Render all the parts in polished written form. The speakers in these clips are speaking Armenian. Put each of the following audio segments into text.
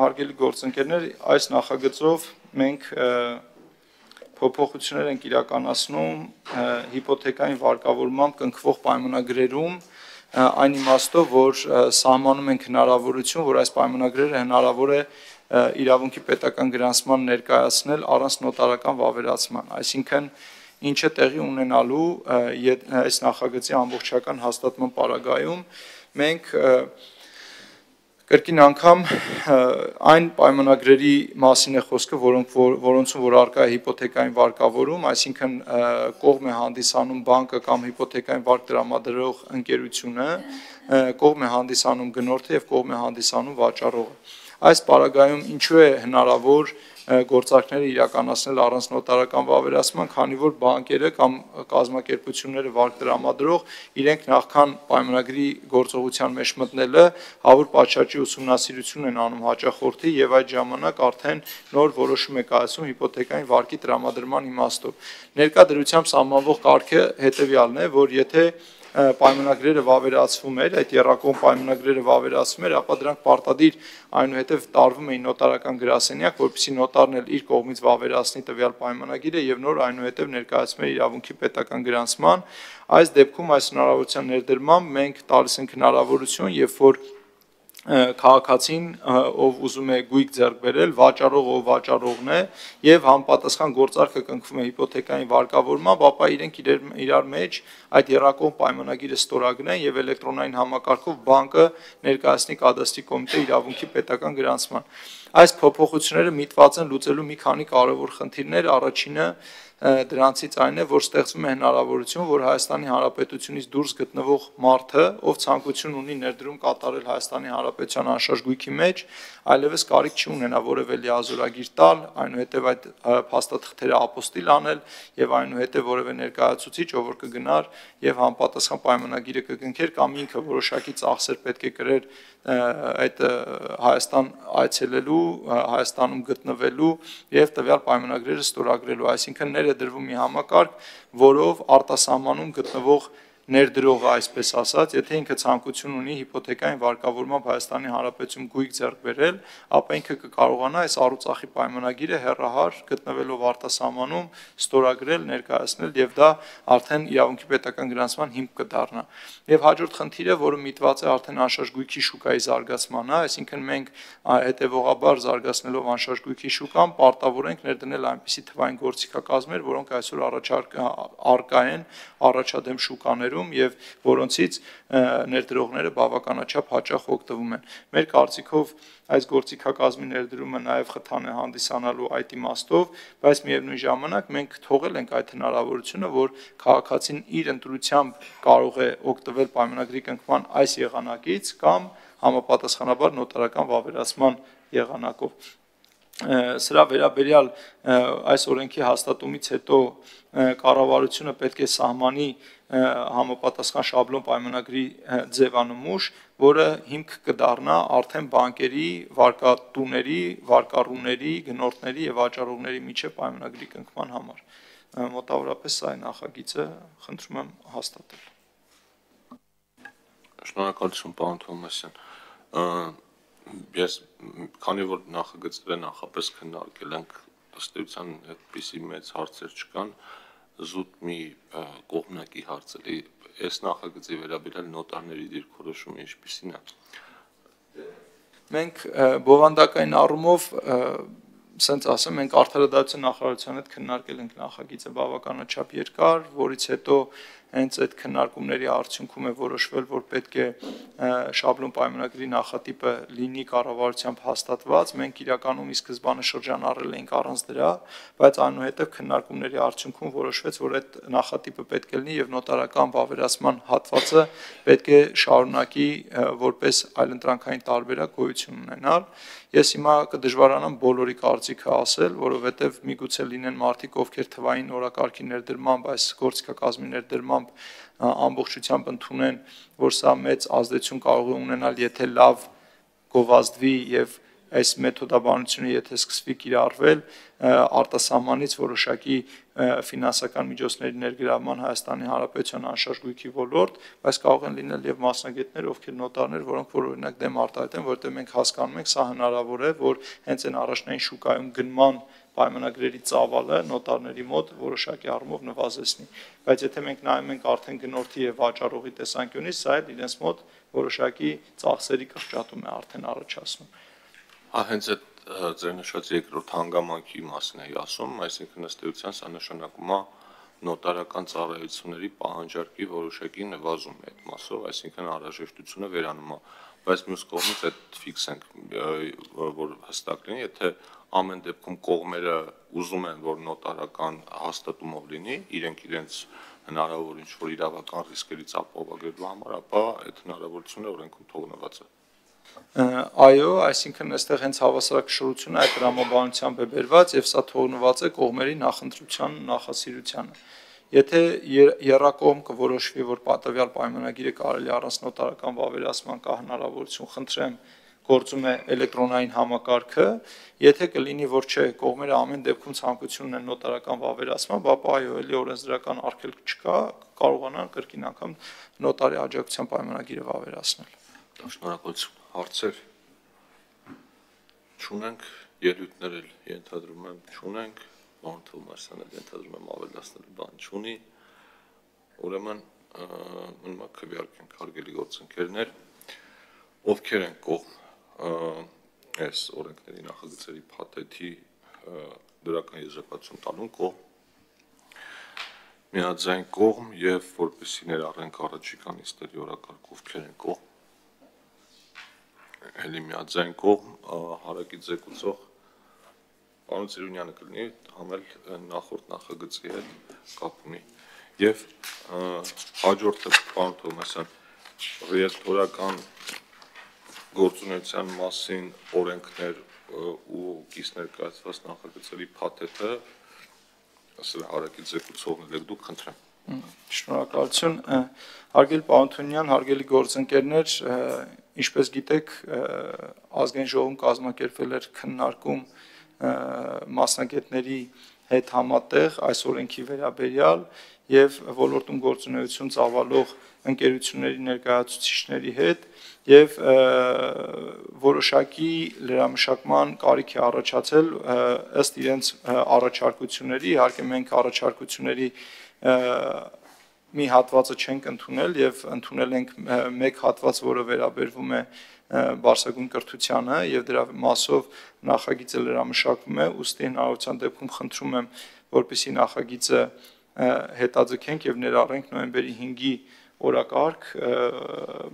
Հարգելի գործընկերներ, այս նախագծով մենք փոփոխություններ ենք իրականացնում հիպոթեկային վարկավորմամբ կնքվող պայմանագրերում այն իմաստով, որ սահմանում ենք հնարավորություն, որ այս պայմանագրերը հնարավոր է իրավունքի պետական գրանցման ներկայացնել առանց նոտարական վավերացման, այսինքն ինչը տեղի ունենալու այս նախագծի ամբողջական հաստատման պարագայում մենք կրկին անգամ այն պայմանագրերի մասին է խոսքը, որոնցում որ առկա է հիպոթեկային վարկավորում, այսինքն կողմ է հանդիսանում բանկը կամ հիպոթեկային վարկ տրամադրող ընկերությունը, կողմ է հանդիսանում գնորդը եւ կողմ է հանդիսանում վաճառողը։ Այս պարագայում ինչու է հնարավոր գործարքները իրականացնել առանց նոտարական վավերացման, քանի որ բանկերը կամ կազմակերպությունները վարկ տրամադրող իրենք նախքան պայմանագրի գործողության մեջ մտնելը հավուր պատշաճի ուսումնասիրություն են անում հաճախորդի եւ այդ ժամանակ արդեն նոր որոշում է կայացում հիպոթեկային վարկի տրամադրման իմաստով։ Ներկա դրությամբ սահմանվող կարգը հետեւյալն է, որ եթե պայմանագրերը վավերացվում էր, այդ եռակողմ պայմանագրերը վավերացվում էր, ապա դրանք պարտադիր այնուհետև տարվում էին նոտարական գրասենյակ, որպեսզի նոտարն էլ իր կողմից վավերացնի տվյալ պայմանագիրը եւ նոր այնուհետև ներկայացում էր իրավունքի պետական գրանցման։ Այս դեպքում այս հնարավորության ներդրմամբ մենք տալիս ենք հնարավորություն, երբ որ քաղաքացին, ով ուզում է գույք ձեռք բերել, վաճառողը ով վաճառողն է եւ համապատասխան գործարքը կնքվում է հիպոթեկային վարկավորմամբ, ապա իրենք իրար մեջ այդ եռակողմ պայմանագիրը ստորագրեն եւ էլեկտրոնային համակարգով բանկը ներկայացնի կադաստրի կոմիտե իրավունքի պետական գրանցման։ Այս փոփոխությունները միտված են լուծելու մի քանի կարևոր խնդիրներ, առաջինը դրանցից այն է, որ ստեղծվում է հնարավորություն, որ Հայաստանի Հանրապետությունից դուրս գտնվող մարդը, ով ցանկություն ունի ներդրում կատարել Հայաստանի Հանրապետության անշարժ գույքի մեջ, այլևս կարիք չի ունենա որևէ լիազորագիր տալ, այնուհետև այդ փաստաթղթերը ապոստիլ անել եւ այնուհետև որևէ ներկայացուցիչ, ով որ կգնար եւ համապատասխան պայմանագիրը կկնքեր կամ ինքը որոշակի ծախսեր պետք է կրեր այդ Հայաստան այցելելու, Հայաստանում գտնվելու եւ տվյալ պայմանագրերը ստորագրելու, այսինքն ներ է դրվում մի համակարգ, որով արտասահմանում գտնվող ներդրողը, այսպես ասած, եթե ինքը ցանկություն ունի հիպոթեկային վարկավորմամբ Հայաստանի Հանրապետություն գույք ձեռք բերել, ապա ինքը կկարողանա այս առուծախի պայմանագիրը հեռահար գտնվելով արտասահմանում ստորագրել, ներկայացնել եւ դա արդեն իրավունքի պետական գրանցման հիմք կդառնա։ Եվ հաջորդ խնդիրը, որը միտված է արդեն անշարժ գույքի շուկայի զարգացմանը, այսինքն մենք հետեւողաբար զարգացնելով անշարժ գույքի շուկան, պարտավոր ենք ներդնել այնպիսի թվային գործիքակազմեր, որոնք այսօր առկա են առաջադեմ շուկաներում եւ որոնցից ներդրողները բավականաչափ հաճախ օգտվում են։ Մեր կարծիքով այս գործիքակազմի ներդրումը նաեւ խթան է հանդիսանալու այդ իմաստով, բայց միևնույն ժամանակ մենք թողել ենք այդ հնարավորությունը, որ քաղաքացին իր ընտրությամբ կարող է օգտվել պայմանագրի կնքման այս եղանակից կամ համապատասխանաբար նոտարական վավերացման եղանակով։ Սրա վերաբերյալ այս օրենքի հաստատումից հետո կառավարությունը պետք է սահմանի համապատասխան շաբլոն պայմանագրի ձևանմուշ, որը հիմք կդառնա արդեն բանկերի, վարկատուների, վարկառուների, գնորդների եւ վաճառողների միջև պայմանագրի կնքման համար։ Մոտավորապես սա է նախագիծը, խնդրում եմ հաստատել։ Շնորհակալություն, պարոն Թովմասյան։ Ես քանի որ նախագծերը նախապես քննարկել ենք, ըստ էության այդպիսի մեծ հարցեր չկան, զուտ մի կողմնակի հարց է, այս նախագծի վերաբերյալ նոտարների դիրքորոշումը ինչպիսին է։ Մենք բովանդակային առումով սենց ասեմ, մենք արդարադատության նախարարության հետ քննարկել ենք նախագիծը բավականաչափ երկար, որից հետո հենց այդ քննարկումների արդյունքում է որոշվել, որ պետք է շաբլոն պայմանագրի նախատիպը լինի կառավարությամբ հաստատված, մենք իրականում ի սկզբանե շրջանառել էինք առանց դրա, բայց այնուհետև քննարկումների արդյունքում որոշվեց, որ այդ նախատիպը պետք է լինի եւ նոտարական վավերացման հատվածը պետք է շարունակի որպես այլընտրանքային տարբերակ գոյություն ունենալ։ Ես հիմա կդժվարանամ բոլորի կարծիքը ասել, որովհետև միգուցե լինեն մարդիկ, ովքեր թվային օրակարգի ներդրմամբ, այս գործիքակազմի ներդրմամբ ամբողջությամբ ընդունեն, որ սա մեծ ազդեցություն կարող է ունենալ, եթե լավ գովազդվի եւ այս մեթոդաբանությունը եթե սկսվի կիրառվել արտասահմանից որոշակի ֆինանսական միջոցների ներգրավման Հայաստանի Հանրապետության անշարժ գույքի ոլորտ, բայց կարող են լինել եւ մասնագետներ, ովքեր նոտարներ, որոնք որ օրինակ դեմ արտահայտեն, որտեղ մենք հասկանում ենք, սա հնարավոր է, որ հենց այն առաջնային շուկայում գնման պայմանագրերի ծավալը նոտարների մոտ որոշակի առումով նվազեցնի, բայց եթե մենք նայում ենք արդեն գնորդի եւ վաճառողի տեսանկյունից, սա էլ իրենց մոտ որոշակի ծախսերի կրճատում է արդեն առաջացնում։ Հենց այդ ձեր նշած երկրորդ հանգամանքի մասին էի ասում, այսինքն ըստ էության սա նշանակում է նոտարական ծառայությունների պահանջարկի որոշակի նվազում է այդ մասով, այսինքն անհրաժեշտությունը վերանում է, բայց մյուս կողմից այդ ֆիքս ենք, որ հստակ լինի, եթե ամեն դեպքում կողմերը ուզում են, որ նոտարական հաստատումով լինի, իրենք իրենց հնարավոր ինչ-որ իրավական ռիսկերից ապահովագրելու համար, ապա այդ հնարավորությունը օրենքում թողնված է։ Այո, այսինքն այստեղ հենց հավասարակշռությունը այդ տրամաբանությամբ է բերված եւ սա թողնված է կողմերի նախընտրության նախասիրությանը։ Եթե երրակողմ կորոշվի, որ պատվյալ պայմանագիրը կարելի առանց նոտարական վավերացման կա հնարավորություն, խնդրեմ, գործում է էլեկտրոնային համակարգը, եթե կլինի, որ չէ, կողմերը ամեն դեպքում ցանկություն ունեն նոտարական վավերացման, ապա այո, էլի օրենսդրական արգելք չկա, կարողանան կրկին անգամ նոտարի աջակցության պայմանագիրը վավերացնել։ Շնորհակալություն։ Հարցեր չունենք, ելույթներ էլ ենթադրում եմ չունենք, Պարոն Թովմասյանը ենթադրում եմ ավելացնելու բան չունի, ուրեմն մնում է քվեարկենք հարգելի գործընկերներ, ովքեր են կողմ այս օրենքների նախագծերի փաթեթի դրական եզրակացություն տալուն կողմ, միաձայն կողմ եւ որպեսզի ներառենք առաջիկա նիստերի օրակարգ ովքեր են կողմ, էլի միաձայն կողմ հարակից զեկուցող պարոն Ծիրունյանը կլինի, համել նախորդ նախագծի հետ կապ ունի եւ հաջորդը պարոն Թովմասյան ռիելտորական գործունեության մասին օրենքներ ու կից ներկայացված նախագծերի փաթեթը ասել հարակից զեկուցողն եք դուք, խնդրեմ։ Շնորհակալություն, հարգելի պարոն Թունյան, հարգելի գործընկերներ, ինչպես գիտեք, ազգային ժողովում կազմակերպվել էր քննարկում մասնագետների հետ համատեղ այս օրենքի վերաբերյալ եւ ոլորտում գործունեություն ծավալող ընկերությունների ներկայացուցիչների հետ եւ որոշակի լրամշակման կարիք է առաջացել ըստ իրենց առաջարկությունների, իհարկե մենք առաջարկությունների մի հատվածը չենք ընդունել եւ ընդունել ենք մեկ հատված, որը վերաբերվում է բարձրագույն կրթությանը եւ դրա մասով նախագիծը լրամշակվում է, ուստի հնարավորության դեպքում խնդրում եմ, որպեսզի նախագիծը հետաձգենք եւ ներառենք նոյեմբերի 5-ի օրակարգ,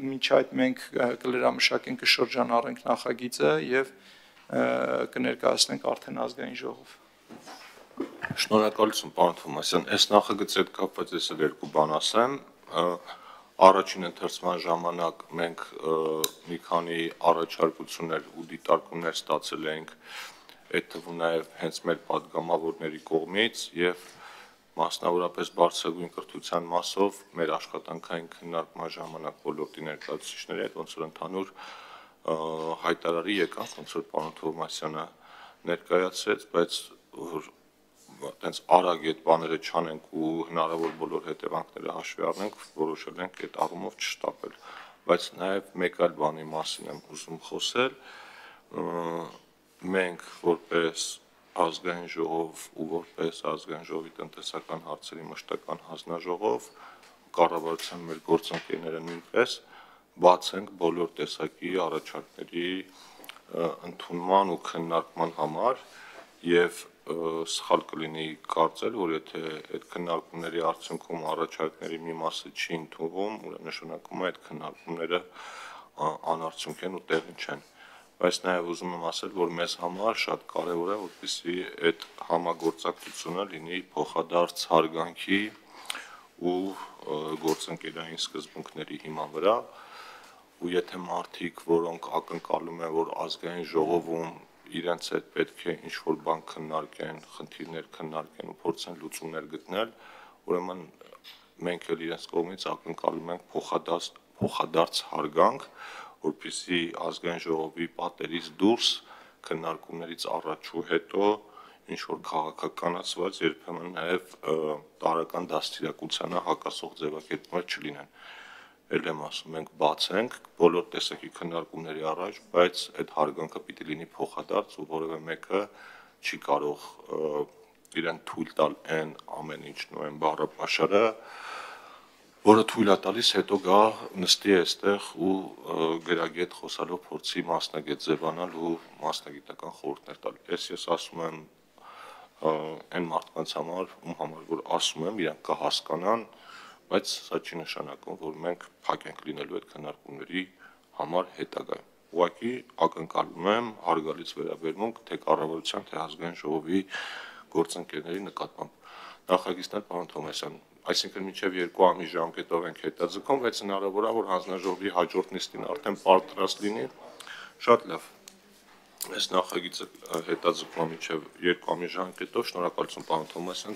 մինչ այդ մենք կլրամշակենք, կշրջանառենք նախագիծը եւ կներկայացնենք արդեն ազգային ժողով։ Շնորհակալություն, պարոն Թովմասյան, այս նախագծի հետ կապված ես էլ երկու բան ասեմ, առաջին ընթերցման ժամանակ մենք մի քանի առաջարկություններ ու դիտարկումներ ստացել ենք, այդ թվում նաև հենց մեր պատգամավորների կողմից եւ մասնավորապես բարձրագույն կրթության մասով մեր աշխատանքային քննարկման ժամանակ ոլորտի ներկայացուցիչների հետ ոնց որ ընդհանուր հայտարարի եկավ, ոնց որ պարոն Թովմասյանը ներկայացրեց, բայց որ այտենց արագ այդ բաները չանենք ու հնարավոր բոլոր հետևանքները հաշվի առնենք, որոշել ենք այդ առումով չշտապել, բայց նաև մեկ այլ բանի մասին եմ ուզում խոսել, մենք որպես ազգային ժողով ու որպես ազգային ժողովի տնտեսական հարցերի մշտական հանձնաժողով կառավարության մեր գործընկերները նույնպես բաց ենք բոլոր տեսակի առաջարկների ընդունման ու քննարկման համար եւ սխալ կլինի կարծել, որ եթե այդ քննարկումների արդյունքում առաջարկների մի մասը չի ընդունվում, ուրեմն նշանակում է այդ քննարկումները անարդյունք են ու տեղին չեն։ Բայց նաև ուզում եմ ասել, որ մեզ համար շատ կարևոր է, որպեսզի այդ համագործակցությունը լինի փոխադարձ հարգանքի ու գործընկերային սկզբունքների հիման վրա, ու եթե մարդիկ, որոնք ակնկալում են, որ ազգային ժողովում իրենց հետ պետք է ինչ-որ բան քննարկեն, խնդիրներ քննարկեն ու փորձեն լուծումներ գտնել, ուրեմն մենք էլ իրենց կողմից ակնկալում ենք փոխադարձ հարգանք, որպեսզի ազգային ժողովի պատերից դուրս քննարկումներից առաջ ու հետո ինչ որ քաղաքականացված երբեմն նաև տարական դաստիարակությանը հակասող ձևակերպումներ չլինեն։ Էլ եմ ասում, մենք բաց ենք բոլոր տեսակի քննարկումների առաջ, բայց այդ հարգանքը պիտի լինի փոխադարձ ու որևէ մեկը չի կարող իրեն թույլ տալ այն ամեն ինչն ու այն բառապաշարը, որը թույլ է տալիս հետո գա նստի այստեղ ու գրագետ խոսալով փորձի մասնագետ ձևանալ ու մասնագիտական խորհուրդներ տալ։ Ես ասում եմ այն մարդկանց համար, ում համար որ ասում եմ, իրանք կհասկանան, բայց սա չի նշանակում, որ մենք փակ ենք լինելու այդ քննարկումների համար հետագայում։ Ուղղակի ակնկալում եմ հարգալից վերաբերմունք թե կառավարության, թե ազգային ժողովի գործընկերների նկատմամբ։ Նախագիծներ, պարոն Թոմասյան, այսինքն մինչև 2 ամիս ժամկետով ենք հետաձգում, բայց հնարավոր է, որ հանձնաժողովի հաջորդ նիստին արդեն պատրաստ լինի։ Շատ լավ։ Այս նախագիծը հետաձգում մինչև 2 ամիս ժամկետով։ Շնորհակալություն, պարոն Թոմասյան,